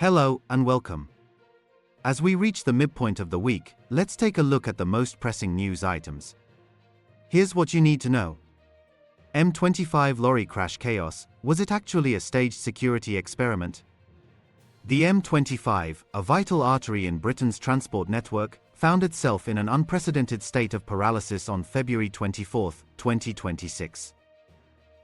Hello and welcome. As we reach the midpoint of the week, let's take a look at the most pressing news items. Here's what you need to know. M25 lorry crash chaos, was it actually a staged security experiment? The M25, a vital artery in Britain's transport network, found itself in an unprecedented state of paralysis on February 24, 2026.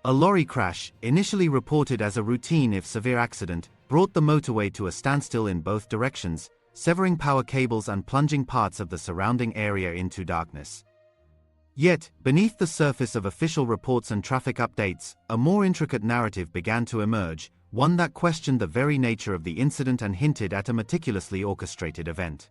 A lorry crash, initially reported as a routine if severe accident, brought the motorway to a standstill in both directions, severing power cables and plunging parts of the surrounding area into darkness. Yet, beneath the surface of official reports and traffic updates, a more intricate narrative began to emerge, one that questioned the very nature of the incident and hinted at a meticulously orchestrated event.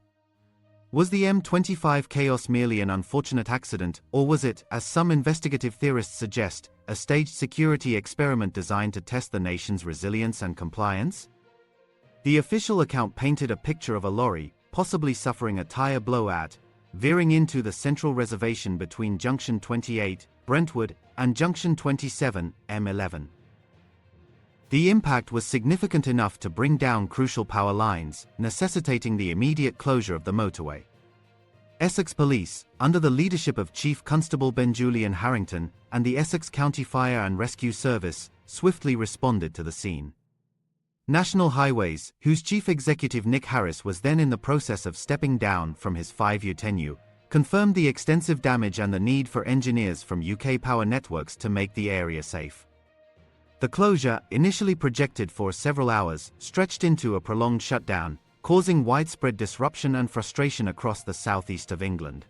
Was the M25 chaos merely an unfortunate accident, or was it, as some investigative theorists suggest, a staged security experiment designed to test the nation's resilience and compliance? The official account painted a picture of a lorry, possibly suffering a tire blowout, veering into the central reservation between Junction 28, Brentwood, and Junction 27, M11. The impact was significant enough to bring down crucial power lines, necessitating the immediate closure of the motorway. Essex Police, under the leadership of Chief Constable Ben-Julian Harrington, and the Essex County Fire and Rescue Service, swiftly responded to the scene. National Highways, whose Chief Executive Nick Harris was then in the process of stepping down from his 5-year tenure, confirmed the extensive damage and the need for engineers from UK Power Networks to make the area safe. The closure, initially projected for several hours, stretched into a prolonged shutdown, causing widespread disruption and frustration across the southeast of England.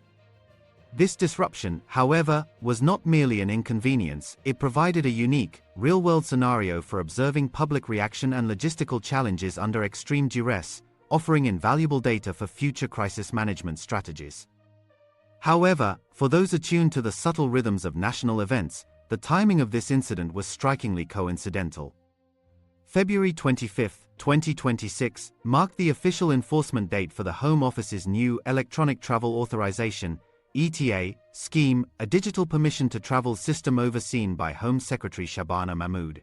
This disruption, however, was not merely an inconvenience, it provided a unique, real-world scenario for observing public reaction and logistical challenges under extreme duress, offering invaluable data for future crisis management strategies. However, for those attuned to the subtle rhythms of national events, the timing of this incident was strikingly coincidental. February 25, 2026, marked the official enforcement date for the Home Office's new Electronic Travel Authorization (ETA) scheme, a digital permission to travel system overseen by Home Secretary Shabana Mahmood.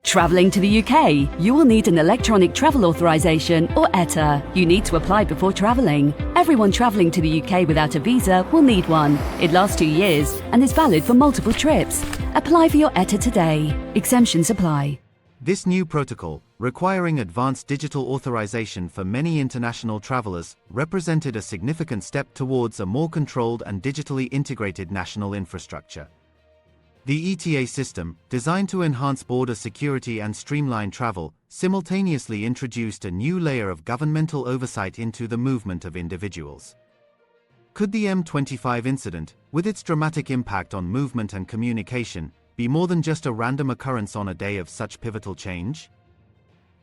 Travelling to the UK, you will need an Electronic Travel Authorization or ETA. You need to apply before travelling. Everyone travelling to the UK without a visa will need one. It lasts 2 years and is valid for multiple trips. Apply for your ETA today. Exemptions apply. This new protocol, requiring advanced digital authorization for many international travelers, represented a significant step towards a more controlled and digitally integrated national infrastructure. The ETA system, designed to enhance border security and streamline travel, simultaneously introduced a new layer of governmental oversight into the movement of individuals. Could the M25 incident, with its dramatic impact on movement and communication, be more than just a random occurrence on a day of such pivotal change?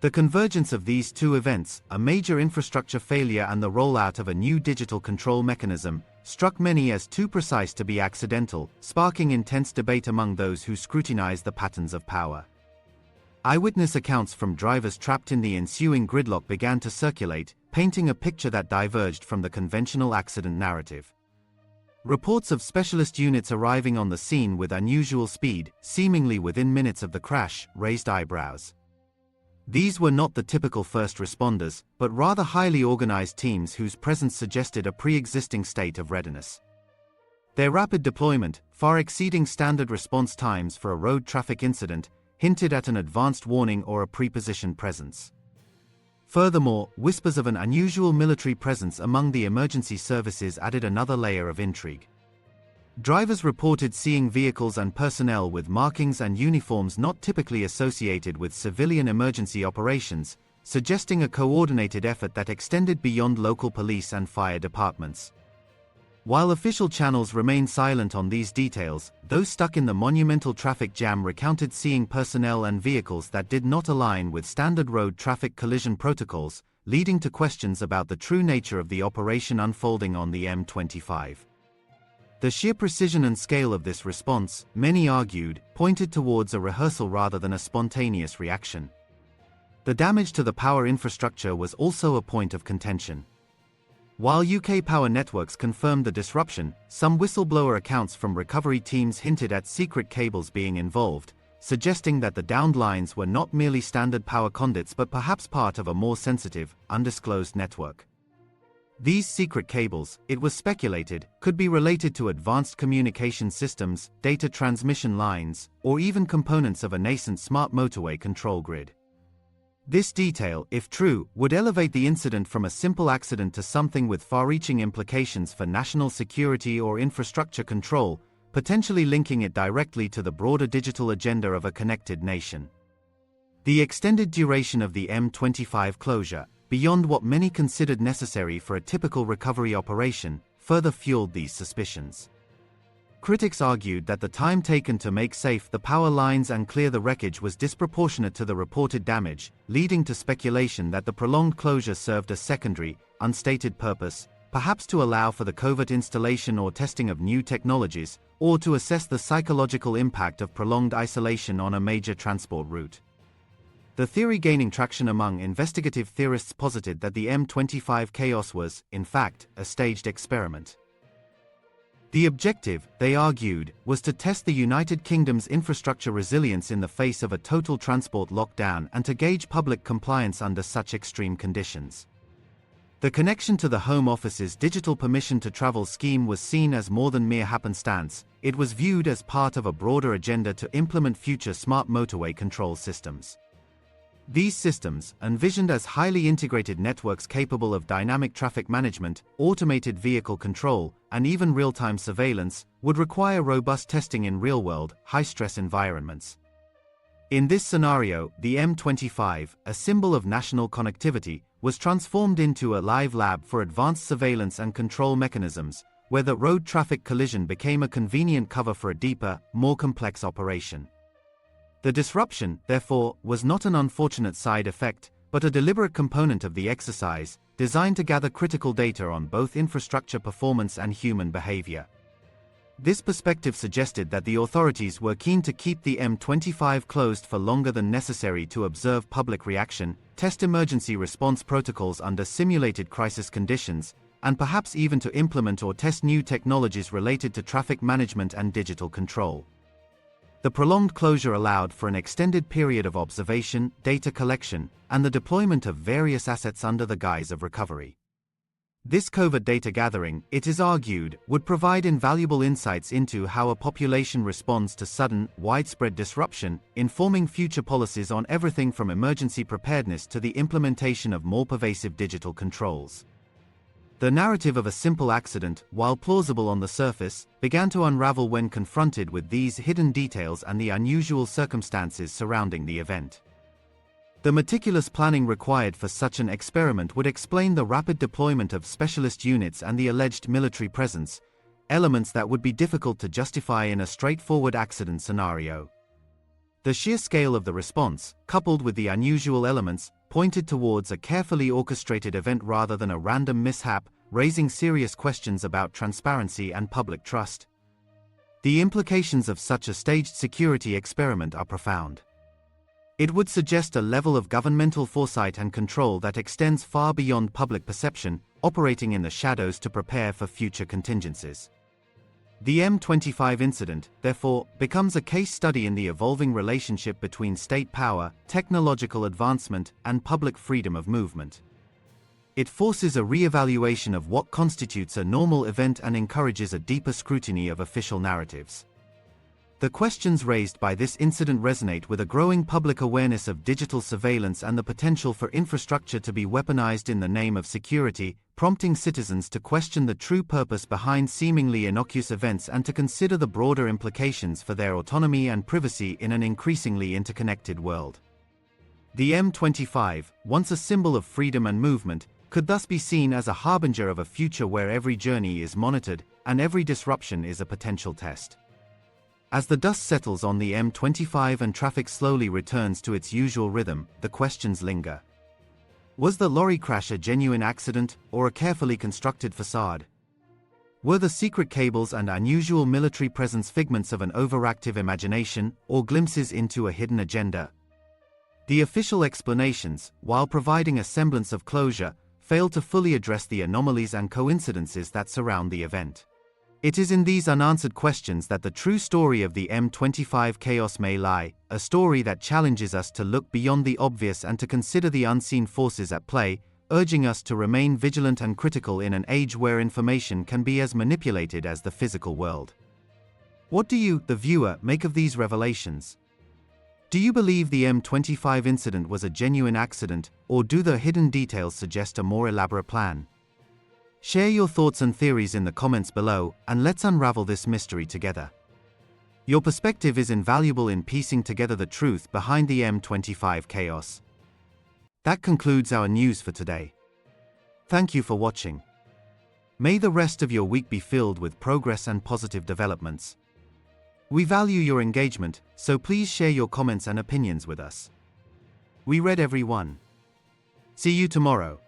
The convergence of these two events, a major infrastructure failure and the rollout of a new digital control mechanism, struck many as too precise to be accidental, sparking intense debate among those who scrutinize the patterns of power. Eyewitness accounts from drivers trapped in the ensuing gridlock began to circulate, painting a picture that diverged from the conventional accident narrative. Reports of specialist units arriving on the scene with unusual speed, seemingly within minutes of the crash, raised eyebrows. These were not the typical first responders, but rather highly organized teams whose presence suggested a pre-existing state of readiness. Their rapid deployment, far exceeding standard response times for a road traffic incident, hinted at an advanced warning or a pre-positioned presence. Furthermore, whispers of an unusual military presence among the emergency services added another layer of intrigue. Drivers reported seeing vehicles and personnel with markings and uniforms not typically associated with civilian emergency operations, suggesting a coordinated effort that extended beyond local police and fire departments. While official channels remained silent on these details, those stuck in the monumental traffic jam recounted seeing personnel and vehicles that did not align with standard road traffic collision protocols, leading to questions about the true nature of the operation unfolding on the M25. The sheer precision and scale of this response, many argued, pointed towards a rehearsal rather than a spontaneous reaction. The damage to the power infrastructure was also a point of contention. While UK Power Networks confirmed the disruption, some whistleblower accounts from recovery teams hinted at secret cables being involved, suggesting that the downed lines were not merely standard power conduits but perhaps part of a more sensitive, undisclosed network. These secret cables, it was speculated, could be related to advanced communication systems, data transmission lines, or even components of a nascent smart motorway control grid. This detail, if true, would elevate the incident from a simple accident to something with far-reaching implications for national security or infrastructure control, potentially linking it directly to the broader digital agenda of a connected nation. The extended duration of the M25 closure, beyond what many considered necessary for a typical recovery operation, further fueled these suspicions. Critics argued that the time taken to make safe the power lines and clear the wreckage was disproportionate to the reported damage, leading to speculation that the prolonged closure served a secondary, unstated purpose, perhaps to allow for the covert installation or testing of new technologies, or to assess the psychological impact of prolonged isolation on a major transport route. The theory gaining traction among investigative theorists posited that the M25 chaos was, in fact, a staged experiment. The objective, they argued, was to test the United Kingdom's infrastructure resilience in the face of a total transport lockdown and to gauge public compliance under such extreme conditions. The connection to the Home Office's digital permission to travel scheme was seen as more than mere happenstance. It was viewed as part of a broader agenda to implement future smart motorway control systems. These systems, envisioned as highly integrated networks capable of dynamic traffic management, automated vehicle control, and even real-time surveillance, would require robust testing in real-world, high-stress environments. In this scenario, the M25, a symbol of national connectivity, was transformed into a live lab for advanced surveillance and control mechanisms, where the road traffic collision became a convenient cover for a deeper, more complex operation. The disruption, therefore, was not an unfortunate side effect, but a deliberate component of the exercise, designed to gather critical data on both infrastructure performance and human behavior. This perspective suggested that the authorities were keen to keep the M25 closed for longer than necessary to observe public reaction, test emergency response protocols under simulated crisis conditions, and perhaps even to implement or test new technologies related to traffic management and digital control. The prolonged closure allowed for an extended period of observation, data collection, and the deployment of various assets under the guise of recovery. This covert data gathering, it is argued, would provide invaluable insights into how a population responds to sudden, widespread disruption, informing future policies on everything from emergency preparedness to the implementation of more pervasive digital controls. The narrative of a simple accident, while plausible on the surface, began to unravel when confronted with these hidden details and the unusual circumstances surrounding the event. The meticulous planning required for such an experiment would explain the rapid deployment of specialist units and the alleged military presence, elements that would be difficult to justify in a straightforward accident scenario. The sheer scale of the response, coupled with the unusual elements, pointed towards a carefully orchestrated event rather than a random mishap, raising serious questions about transparency and public trust. The implications of such a staged security experiment are profound. It would suggest a level of governmental foresight and control that extends far beyond public perception, operating in the shadows to prepare for future contingencies. The M25 incident, therefore, becomes a case study in the evolving relationship between state power, technological advancement, and public freedom of movement. It forces a re-evaluation of what constitutes a normal event and encourages a deeper scrutiny of official narratives. The questions raised by this incident resonate with a growing public awareness of digital surveillance and the potential for infrastructure to be weaponized in the name of security, prompting citizens to question the true purpose behind seemingly innocuous events and to consider the broader implications for their autonomy and privacy in an increasingly interconnected world. The M25, once a symbol of freedom and movement, could thus be seen as a harbinger of a future where every journey is monitored and every disruption is a potential test. As the dust settles on the M25 and traffic slowly returns to its usual rhythm, the questions linger. Was the lorry crash a genuine accident or a carefully constructed facade? Were the secret cables and unusual military presence figments of an overactive imagination or glimpses into a hidden agenda? The official explanations, while providing a semblance of closure, fail to fully address the anomalies and coincidences that surround the event. It is in these unanswered questions that the true story of the M25 chaos may lie, a story that challenges us to look beyond the obvious and to consider the unseen forces at play, urging us to remain vigilant and critical in an age where information can be as manipulated as the physical world. What do you, the viewer, make of these revelations? Do you believe the M25 incident was a genuine accident, or do the hidden details suggest a more elaborate plan? Share your thoughts and theories in the comments below, and let's unravel this mystery together. Your perspective is invaluable in piecing together the truth behind the M25 chaos. That concludes our news for today. Thank you for watching. May the rest of your week be filled with progress and positive developments. We value your engagement, so please share your comments and opinions with us. We read every one. See you tomorrow.